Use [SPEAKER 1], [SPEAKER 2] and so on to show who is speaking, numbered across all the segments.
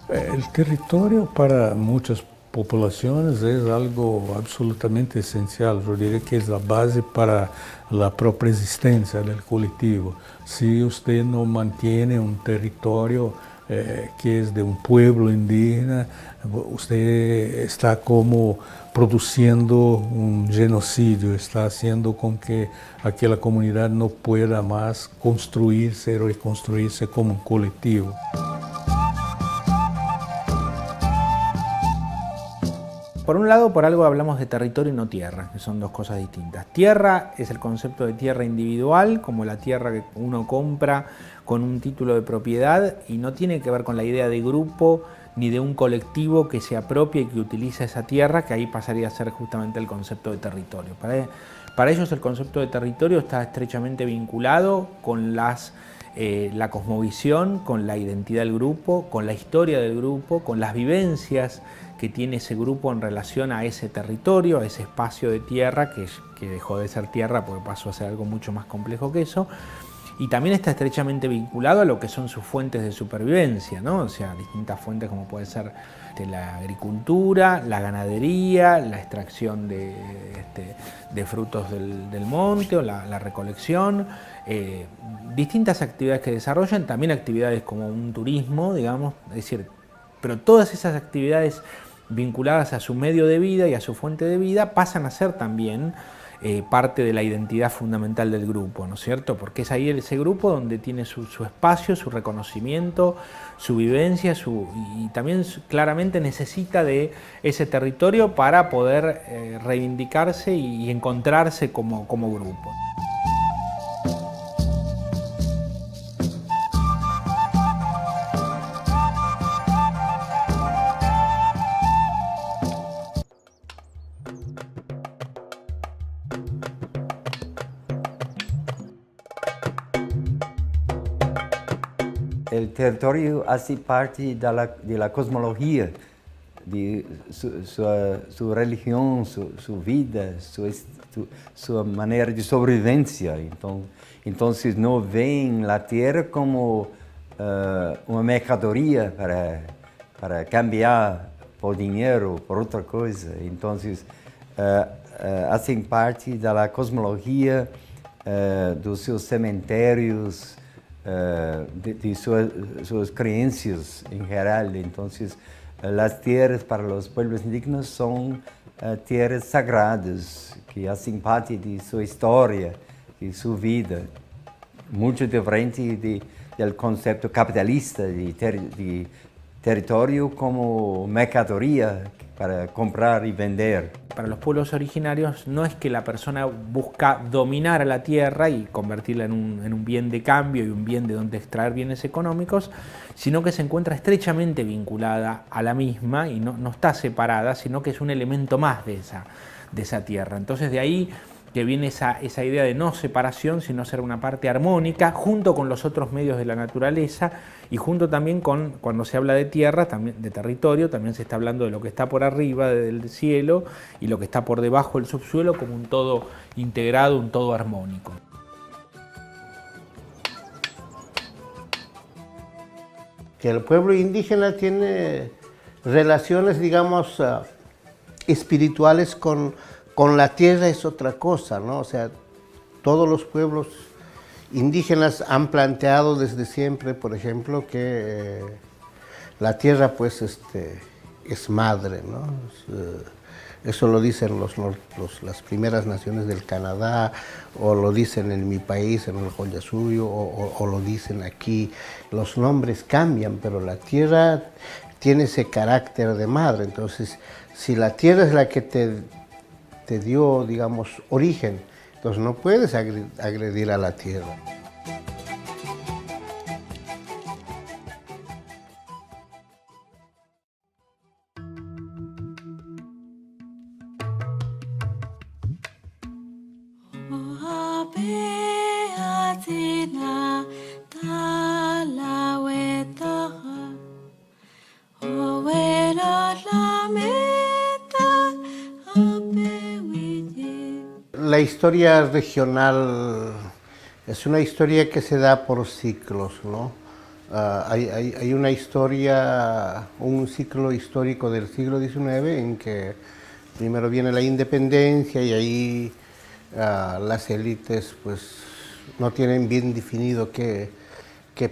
[SPEAKER 1] El territorio para muchas poblaciones es algo absolutamente esencial. Yo diría que es la base para la propia existencia del colectivo. Si usted no mantiene un territorio que es de un pueblo indígena, usted está como produciendo un genocidio, está haciendo con que aquella comunidad no pueda más construirse, reconstruirse como un colectivo.
[SPEAKER 2] Por un lado, por algo hablamos de territorio y no tierra, que son dos cosas distintas. Tierra es el concepto de tierra individual, como la tierra que uno compra con un título de propiedad, y no tiene que ver con la idea de grupo ni de un colectivo que se apropia y que utiliza esa tierra, que ahí pasaría a ser justamente el concepto de territorio. Para ellos el concepto de territorio está estrechamente vinculado con la cosmovisión, con la identidad del grupo, con la historia del grupo, con las vivencias que tiene ese grupo en relación a ese territorio, a ese espacio de tierra que dejó de ser tierra porque pasó a ser algo mucho más complejo que eso. Y también está estrechamente vinculado a lo que son sus fuentes de supervivencia, ¿no? O sea, distintas fuentes como puede ser la agricultura, la ganadería, la extracción de frutos del monte o la recolección, distintas actividades que desarrollan, también actividades como un turismo, digamos, es decir, pero todas esas actividades vinculadas a su medio de vida y a su fuente de vida pasan a ser también parte de la identidad fundamental del grupo, ¿no es cierto? Porque es ahí ese grupo donde tiene su espacio, su reconocimiento, su vivencia, y también claramente necesita de ese territorio para poder reivindicarse y encontrarse como grupo.
[SPEAKER 3] El territorio hace parte de la cosmología, de su religión, su vida, su manera de sobrevivencia. Entonces no ven la tierra como una mercadería para cambiar por dinero, por otra cosa. Entonces hacen parte de la cosmología, de sus cementerios, de sus creencias en general. Entonces, las tierras para los pueblos indígenas son tierras sagradas que hacen parte de su historia, de su vida, mucho diferente del concepto capitalista de territorio como mercadería para comprar y vender.
[SPEAKER 2] Para los pueblos originarios no es que la persona busca dominar a la tierra y convertirla en un bien de cambio y un bien de donde extraer bienes económicos, sino que se encuentra estrechamente vinculada a la misma y no está separada, sino que es un elemento más de esa tierra. Entonces de ahí que viene esa idea de no separación, sino ser una parte armónica, junto con los otros medios de la naturaleza y junto también con, cuando se habla de tierra, también de territorio, también se está hablando de lo que está por arriba del cielo y lo que está por debajo del subsuelo como un todo integrado, un todo armónico.
[SPEAKER 4] Que el pueblo indígena tiene relaciones, digamos, espirituales con la tierra es otra cosa, ¿no? O sea, todos los pueblos indígenas han planteado desde siempre, por ejemplo, que la tierra pues es madre, ¿no? Eso lo dicen las primeras naciones del Canadá, o lo dicen en mi país, en el Collasuyo, o lo dicen aquí. Los nombres cambian, pero la tierra tiene ese carácter de madre. Entonces, si la tierra es la que te dio, digamos, origen, entonces no puedes agredir a la tierra. La historia regional es una historia que se da por ciclos, ¿no? Hay una historia, un ciclo histórico del siglo XIX en que primero viene la independencia y ahí las élites pues no tienen bien definido qué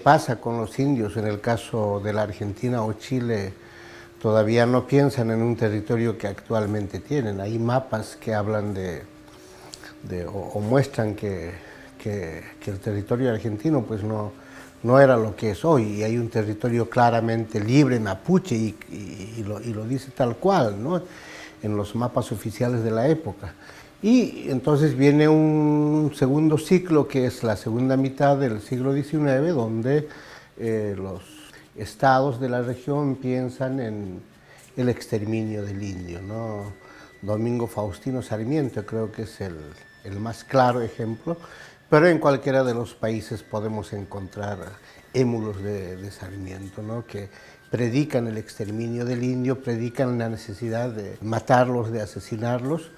[SPEAKER 4] pasa con los indios. En el caso de la Argentina o Chile todavía no piensan en un territorio que actualmente tienen. Hay mapas que hablan o muestran que el territorio argentino pues no era lo que es hoy, y hay un territorio claramente libre, mapuche, y lo dice tal cual, ¿no? En los mapas oficiales de la época. Y entonces viene un segundo ciclo, que es la segunda mitad del siglo XIX, donde los estados de la región piensan en el exterminio del indio, ¿no? Domingo Faustino Sarmiento creo que es el más claro ejemplo, pero en cualquiera de los países podemos encontrar émulos de Sarmiento, ¿no? Que predican el exterminio del indio, predican la necesidad de matarlos, de asesinarlos.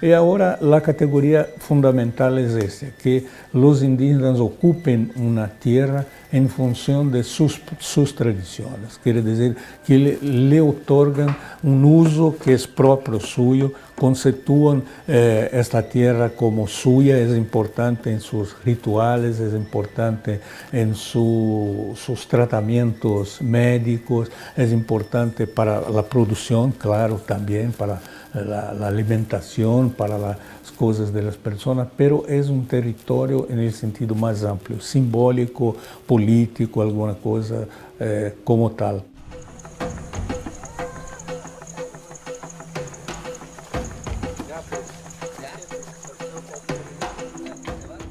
[SPEAKER 1] Y ahora la categoría fundamental es esta, que los indígenas ocupen una tierra en función de sus tradiciones. Quiere decir que le otorgan un uso que es propio suyo, conceptúan esta tierra como suya, es importante en sus rituales, es importante en sus tratamientos médicos, es importante para la producción, claro, también para la alimentación, para las cosas de las personas, pero es un territorio en el sentido más amplio, simbólico, político, alguna cosa como tal.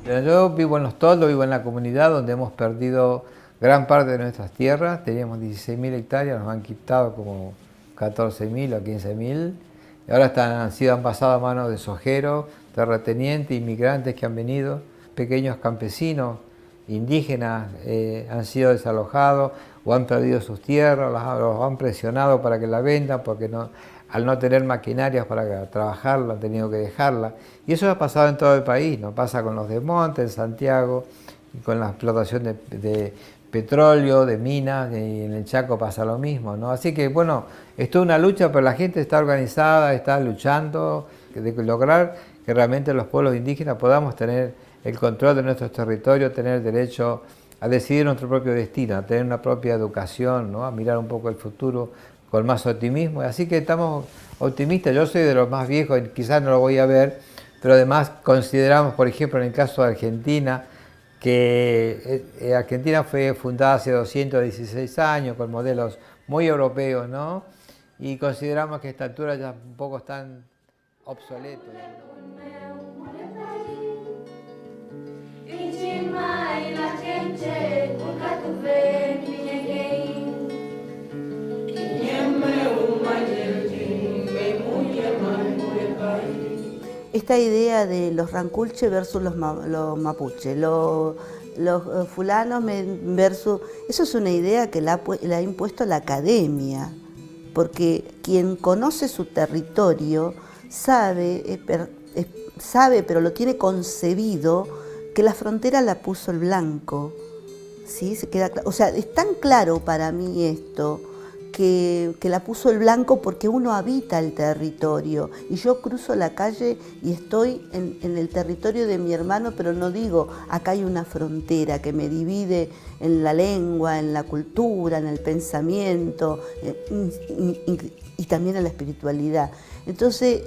[SPEAKER 5] Yo vivo en Los Toldos, vivo en la comunidad donde hemos perdido gran parte de nuestras tierras. Teníamos 16.000 hectáreas, nos han quitado como 14.000 o 15.000. Ahora han pasado a manos de sojeros, terratenientes, inmigrantes que han venido, pequeños campesinos, indígenas, han sido desalojados o han perdido sus tierras, los han presionado para que la vendan porque al no tener maquinarias para trabajarla han tenido que dejarla. Y eso ha pasado en todo el país, ¿no? Pasa con los de Monte, en Santiago, y con la explotación de petróleo, de minas, y en el Chaco pasa lo mismo, ¿no? Así que bueno, es toda una lucha, pero la gente está organizada, está luchando de lograr que realmente los pueblos indígenas podamos tener el control de nuestros territorios, tener el derecho a decidir nuestro propio destino, a tener una propia educación, ¿no? A mirar un poco el futuro con más optimismo. Así que estamos optimistas. Yo soy de los más viejos, quizás no lo voy a ver, pero además consideramos, por ejemplo, en el caso de Argentina, que Argentina fue fundada hace 216 años con modelos muy europeos, ¿no? Y consideramos que a esta altura ya un poco están obsoletos.
[SPEAKER 6] Esta idea de los ranculche versus los mapuche, los fulanos versus... Eso es una idea que la ha impuesto la academia, porque quien conoce su territorio sabe, pero lo tiene concebido, que la frontera la puso el blanco. ¿Sí? Se queda, o sea, es tan claro para mí esto, que la puso el blanco porque uno habita el territorio. Y yo cruzo la calle y estoy en el territorio de mi hermano, pero no digo, acá hay una frontera que me divide en la lengua, en la cultura, en el pensamiento y también en la espiritualidad. Entonces,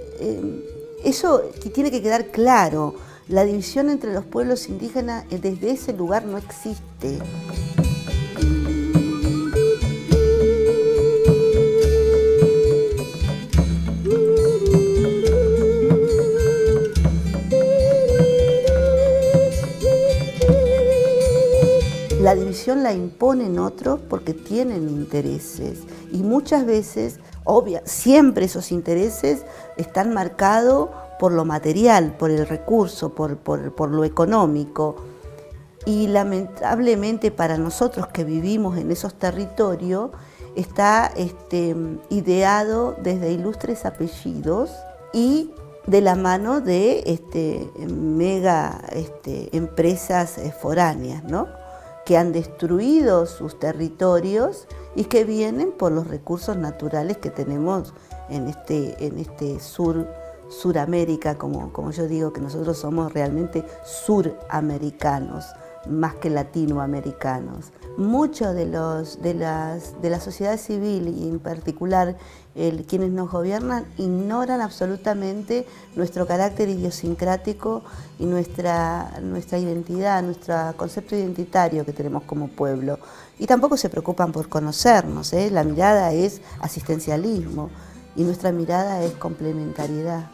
[SPEAKER 6] eso tiene que quedar claro. La división entre los pueblos indígenas desde ese lugar no existe. La división la imponen otros porque tienen intereses y muchas veces, siempre esos intereses están marcados por lo material, por el recurso, por lo económico. Y lamentablemente para nosotros que vivimos en esos territorios está ideado desde ilustres apellidos y de la mano de mega empresas foráneas, ¿no?, que han destruido sus territorios y que vienen por los recursos naturales que tenemos en este Suramérica, como yo digo, que nosotros somos realmente suramericanos, más que latinoamericanos. Muchos de la sociedad civil y en particular quienes nos gobiernan ignoran absolutamente nuestro carácter idiosincrático y nuestra identidad, nuestro concepto identitario que tenemos como pueblo. Y tampoco se preocupan por conocernos, ¿eh? La mirada es asistencialismo y nuestra mirada es complementariedad.